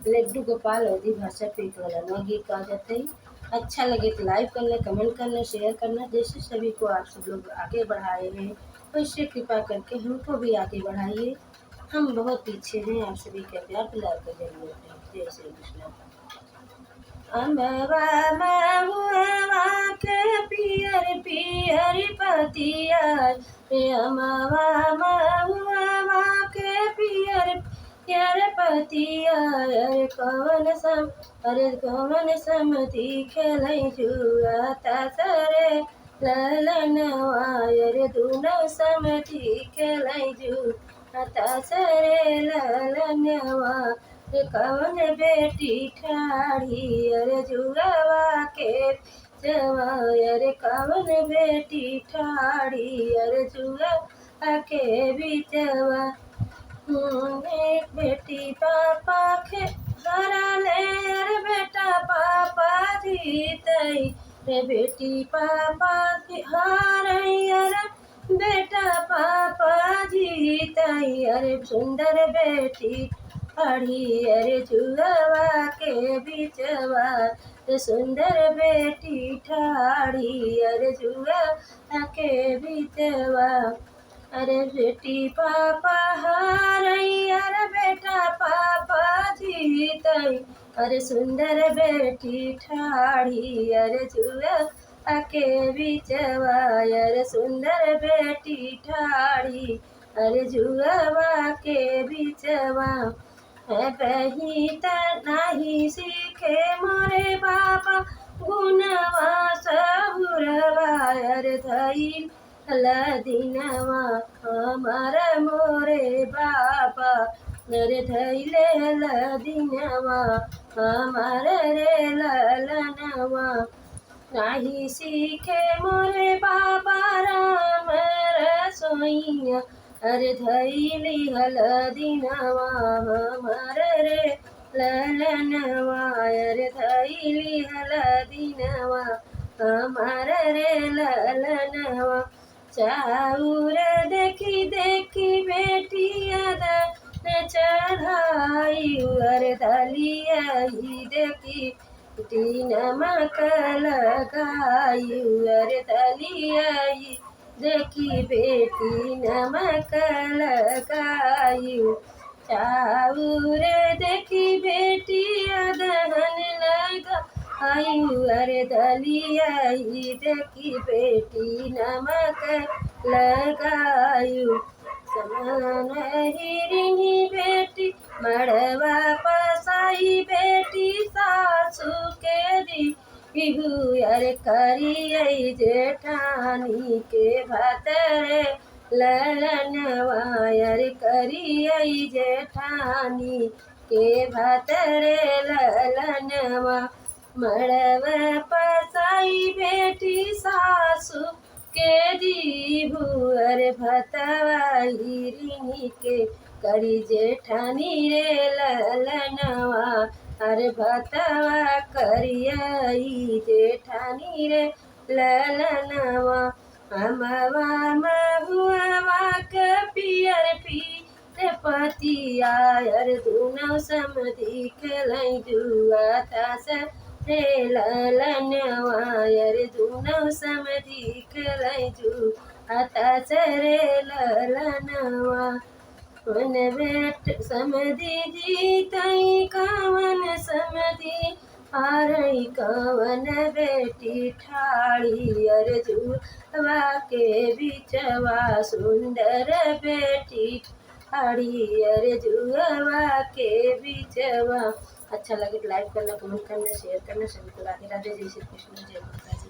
लड्डू गोपाल अवधी भाषा पे एक वाला गीत गा जाते हैं। अच्छा लगे तो लाइक करना, कमेंट करना, शेयर करना। जैसे सभी को आप सब लोग आगे बढ़ाए हैं वैसे कृपा करके हमको भी आगे बढ़ाइए। हम बहुत पीछे हैं, आप सभी का प्यार दुलार का जरूरत है। जय श्री कृष्ण। अमवा महुआ के पियर पियर पतिया रे, अमवा महुआ के पियर पियर पतिया। अरे कवन समति खेलै जुआ तासरे ललनवा। अरे दुनो समति खेलै जुआ तासरे ललनवा। रे कवन बेटी ठाढ़ी अरे जुगवा के जवा। अरे कवन बेटी ठाढ़ी अरे जुगवा के बिचवा। एक बेटी पापा के हरा ले अरे बेटा पापा जीतई। रे बेटी पापा की हारई अरे बेटा पापा जीतई। अरे सुंदर बेटी ठाढ़ी अरे जुगवा के बिचवा। रे सुंदर बेटी ठाढ़ी अरे जुगवा के बिचवा। अरे बेटी पापा हारई अरे बेटा पापा जीतई। अरे सुंदर बेटी ठाढ़ी अरे जुगवा के बिचवा। अरे सुंदर बेटी ठाढ़ी अरे जुगवा के बिचवा। बही त नाही सीखे मोरे बाबा गुनवा सहुरवा। अरे धई दिनवा हमार मोरे बाबा। अरे धैले दिनवा हमार रे ललनवा। नाही सीखे मोरे बाबा राम रसोइया। अरे धैली दिनवा हमार रे ललनवा। अरे धैली दिनवा हमार रे ललनवा। चाउर देखी देखी बेटिया दान चढ़ाई। अरे दलिया ही देखी नमक लगाई। अरे दलिया ही देखी बेटी नमक लगाई। चाउर देखी बेटिया दहन लगा आयु। अरे दलिया ही देखी बेटी नमक लगायु। समान हिरिही बेटी मड़वा पसाई बेटी सासू के दी बिहू। अरे करियै जेठानी के भतरे ललनवा। अरे करियै जेठानी के भतरे ललनवा। मड़वा पसाई बेटी सासू के दीहू। अरे भतवा हिरिनी के करी जेठानी रे ललनवा। अरे भतवा करियई जेठानी रे ललनवा। अमवा महुआ के पियर पियर पतिया। अरे दुनो समधि खेलै जुआ तास रे ललनवा। अरे दुनो समधि खेलै जुआ तास रे ललनवा। कवन बेट समधि जीतई कवन समधि हारई। कवन बेटी ठाढ़ी अरे जुगवा के बिचवा। सुंदर बेटी ठाढ़ी अरे जुगवा के बिचवा। अच्छा लगे तो लाइक करना, कमेंट करना, शेयर करना। सभी को राधे राधे। जय श्री कृष्ण, जय माता दी।